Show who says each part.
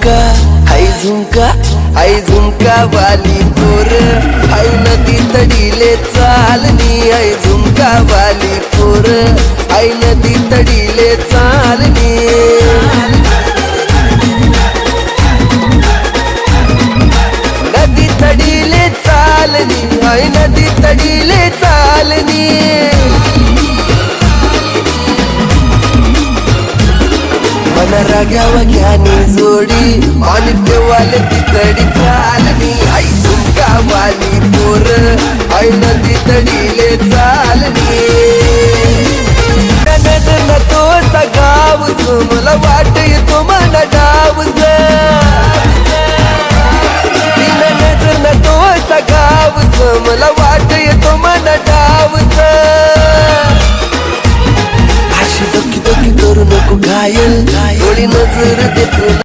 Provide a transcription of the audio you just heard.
Speaker 1: आई झुमका वाली पोर आई नदी तडीले चालनी आई झुमका वाली पोर आई नदी तडीले चालनी नदी तडीले चालनी आई नदी तडीले चालनी राग्यावा घ्यानी जोडी आणि देवाले तितडी चालनी आई झुमका वाली पोर आई नदी तडीले चालनी नजर तो सगावच मला वाट येतो मला डावच नजर तो सगावच मला वाट येतो मला डावच अशी दोकी दोकी करू नको घायल डोळी नजर देतो